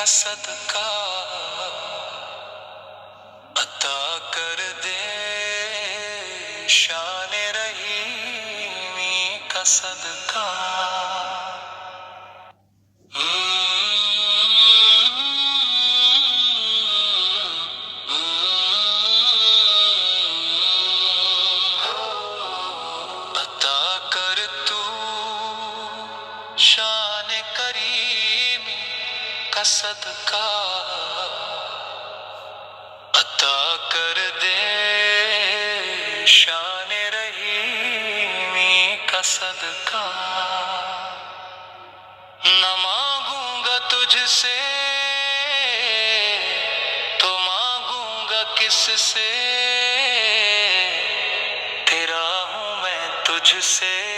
صدقہ عطا کر دے، شان رحیمی کا صدقہ۔ عطا کر تو شان کریمی کا صدقہ، عطا کر دے شان رحیمی کا صدقہ۔ نہ مانگوں گا تجھ سے تو مانگوں گا کس سے، تیرا ہوں میں تجھ سے